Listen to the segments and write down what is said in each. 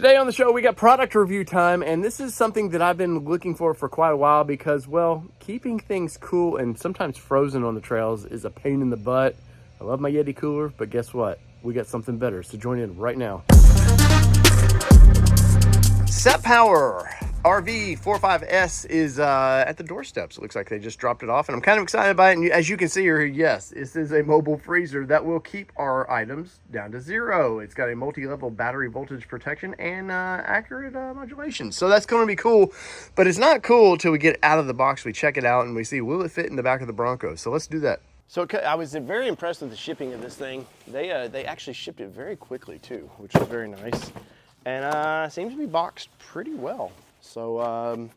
Today on the show, we got product review time, and this is something that I've been looking for quite a while because, well, keeping things cool and sometimes frozen on the trails is a pain in the butt. I love my Yeti cooler, but guess what? We got something better, so join in right now. Setpower RV45S is at the doorsteps. It looks like they just dropped it off, and I'm kind of excited by it. And as you can see here, yes, this is a mobile freezer that will keep our items down to 0. It's got a multi-level battery voltage protection and accurate modulation. So that's going to be cool, but it's not cool until we get out of the box. We check it out and we see, will it fit in the back of the Bronco? So let's do that. So I was very impressed with the shipping of this thing. They actually shipped it very quickly too, which was very nice. And seems to be boxed pretty well. So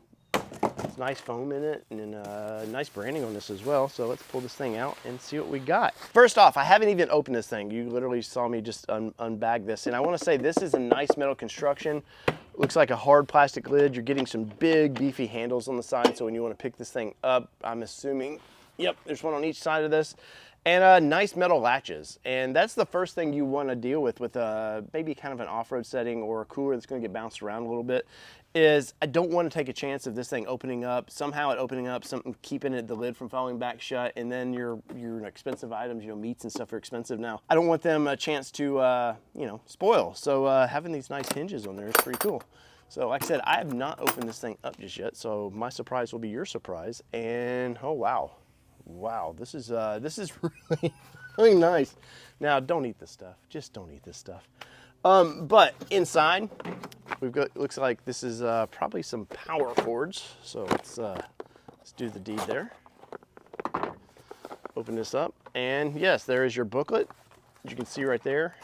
it's nice foam in it and nice branding on this as well. So let's pull this thing out and see what we got. First off, I haven't even opened this thing. You literally saw me just unbag this. And I want to say this is a nice metal construction. Looks like a hard plastic lid. You're getting some big beefy handles on the side. So when you want to pick this thing up, I'm assuming, yep, there's one on each side of this. And nice metal latches. And that's the first thing you want to deal with maybe kind of an off-road setting or a cooler that's going to get bounced around a little bit, is I don't want to take a chance of this thing opening up, somehow it opening up, something keeping the lid from falling back shut, and then your expensive items, meats and stuff are expensive now. I don't want them a chance to, spoil. So having these nice hinges on there is pretty cool. So like I said, I have not opened this thing up just yet, so my surprise will be your surprise. And oh wow. Wow, this is really, really nice. Now, don't eat this stuff. Just don't eat this stuff. But inside, we've got, looks like this is probably some power cords. So let's do the deed there. Open this up, and yes, there is your booklet. As you can see right there,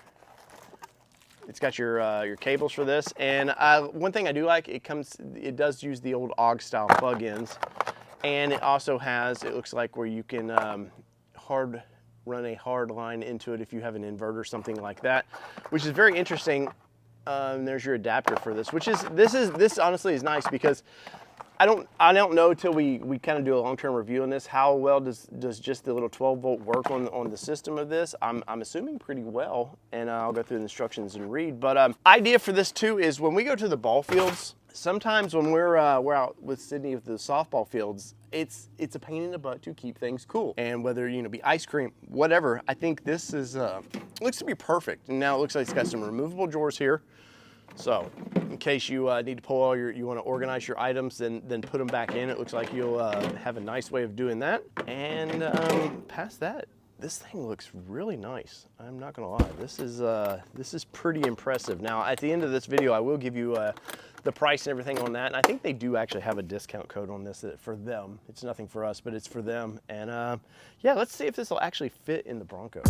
it's got your cables for this. And one thing I do like, it does use the old AUG style plug-ins. And it also has, it looks like, where you can run a hard line into it if you have an inverter, something like that, which is very interesting. There's your adapter for this, this honestly is nice because I don't know till we kind of do a long-term review on this, how well does just the little 12-volt work on the system of this. I'm assuming pretty well, and I'll go through the instructions and read. But idea for this too is when we go to the ball fields, sometimes when we're out with Sydney with the softball fields, it's a pain in the butt to keep things cool. And whether, be ice cream, whatever, I think this is looks to be perfect. And now it looks like it's got some removable drawers here. So in case you need to pull all you want to organize your items, then put them back in. It looks like you'll have a nice way of doing that. And past that, this thing looks really nice. I'm not gonna lie. This is pretty impressive. Now at the end of this video, I will give you the price and everything on that. And I think they do actually have a discount code on this for them. It's nothing for us, but it's for them. And yeah, let's see if this will actually fit in the Bronco.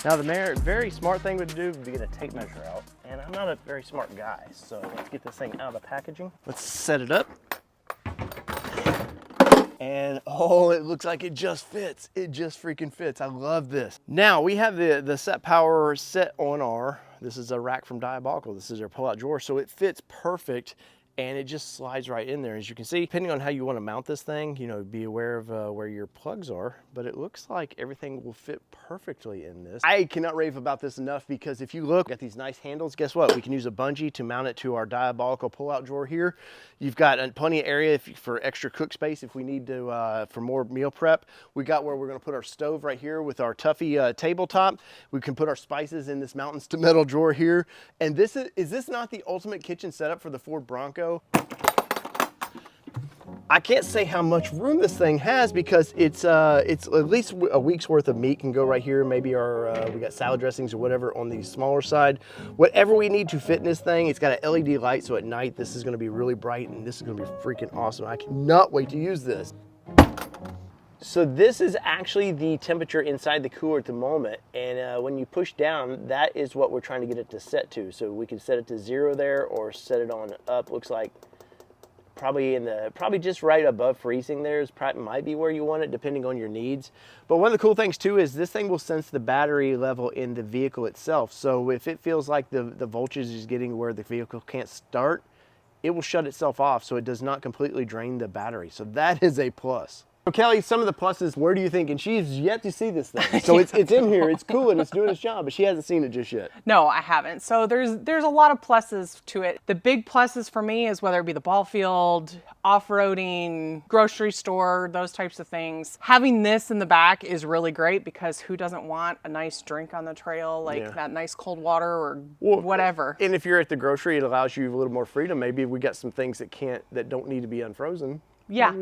Now the very smart thing to do would be to get a tape measure out, and I'm not a very smart guy, so let's get this thing out of the packaging. Let's set it up. And oh, it looks like it just fits. It just freaking fits. I love this. Now we have the setpower set on this is a rack from Diabolical. This is our pull-out drawer, so it fits perfect. And it just slides right in there. As you can see, depending on how you want to mount this thing, be aware of where your plugs are, but it looks like everything will fit perfectly in this. I cannot rave about this enough because if you look at these nice handles, guess what? We can use a bungee to mount it to our Diabolical pull-out drawer here. You've got plenty of area for extra cook space if we need to, for more meal prep. We got where we're gonna put our stove right here with our Tuffy tabletop. We can put our spices in this mountains to metal drawer here. And is this not the ultimate kitchen setup for the Ford Bronco? I can't say how much room this thing has because it's at least a week's worth of meat can go right here. Maybe we got salad dressings or whatever on the smaller side. Whatever we need to fit in this thing. It's got an LED light, so at night this is going to be really bright and this is going to be freaking awesome. I cannot wait to use this. So this is actually the temperature inside the cooler at the moment, and when you push down, that is what we're trying to get it to set to. So we can set it to 0 there or set it on up. Looks like probably just right above freezing there might be where you want it depending on your needs. But one of the cool things too is this thing will sense the battery level in the vehicle itself. So if it feels like the voltage is getting where the vehicle can't start, it will shut itself off so it does not completely drain the battery. So that is a plus. So Kelly, some of the pluses, where do you think? And she's yet to see this thing. So it's in here, it's cool, and it's doing its job, but she hasn't seen it just yet. No, I haven't. So there's a lot of pluses to it. The big pluses for me is whether it be the ball field, off-roading, grocery store, those types of things. Having this in the back is really great because who doesn't want a nice drink on the trail, like that nice cold water or whatever. And if you're at the grocery, it allows you a little more freedom. Maybe we got some things that don't need to be unfrozen. Yeah,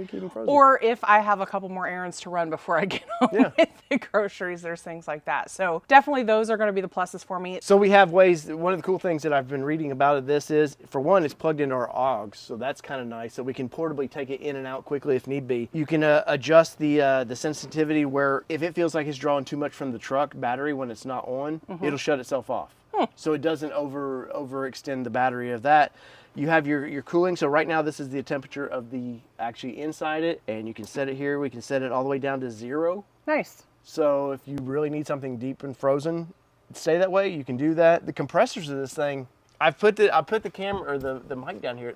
or if I have a couple more errands to run before I get home with the groceries, there's things like that. So definitely those are going to be the pluses for me. So we have ways, one of the cool things that I've been reading about this is, for one, it's plugged into our AUX, so that's kind of nice. So we can portably take it in and out quickly if need be. You can adjust the sensitivity where if it feels like it's drawing too much from the truck battery when it's not on, it'll shut itself off. So it doesn't overextend the battery of that. You have your cooling. So right now this is the temperature of the actually inside it, and you can set it here. We can set it all the way down to 0. Nice. So if you really need something deep and frozen, stay that way. You can do that. The compressors of this thing, I put the camera or the mic down here.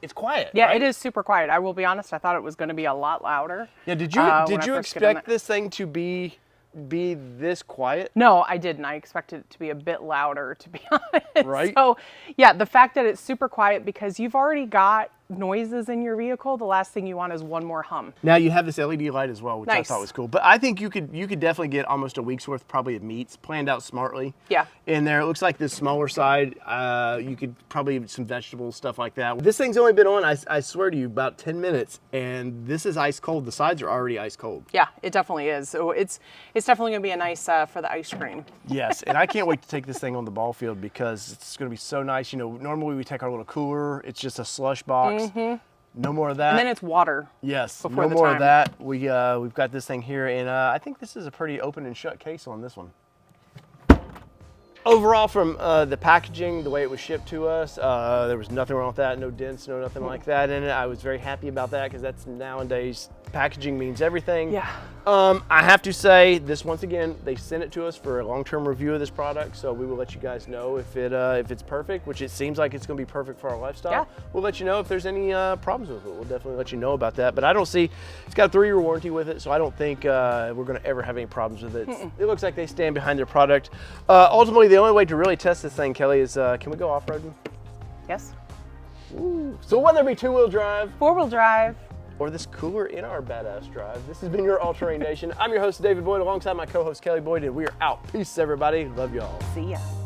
It's quiet. Yeah, right? It is super quiet. I will be honest. I thought it was going to be a lot louder. Yeah. Did you expect this thing to be this quiet? No, I didn't. I expected it to be a bit louder, to be honest. Right. So yeah, the fact that it's super quiet because you've already got noises in your vehicle, the last thing you want is one more hum. Now you have this LED light as well, which I thought was cool. But I think you could definitely get almost a week's worth probably of meats planned out smartly. Yeah. In there, it looks like the smaller side, you could probably some vegetables, stuff like that. This thing's only been on, I swear to you, about 10 minutes, and this is ice cold. The sides are already ice cold. Yeah, it definitely is. So it's definitely gonna be a nice for the ice cream. Yes, and I can't wait to take this thing on the ball field because it's gonna be so nice. You know, normally we take our little cooler, it's just a slush box. No more of that. And then it's water. Yes, no more of that. We've got this thing here, and I think this is a pretty open and shut case on this one. Overall, from the packaging, the way it was shipped to us, there was nothing wrong with that. No dents, no nothing like that in it. I was very happy about that because that's nowadays packaging means everything. Yeah. I have to say this once again. They sent it to us for a long-term review of this product, so we will let you guys know if it's perfect, which it seems like it's going to be perfect for our lifestyle. Yeah. We'll let you know if there's any problems with it. We'll definitely let you know about that. But I don't see it's got a 3-year warranty with it, so I don't think we're going to ever have any problems with it. It looks like they stand behind their product. Ultimately, the only way to really test this thing, Kelly, is can we go off-roading? Yes. Ooh. So whether it be 2-wheel drive, 4-wheel drive, or this cooler in our badass drive, this has been your All Terrain Nation. I'm your host, David Boyd, alongside my co-host, Kelly Boyd, and we are out. Peace, everybody. Love y'all. see ya.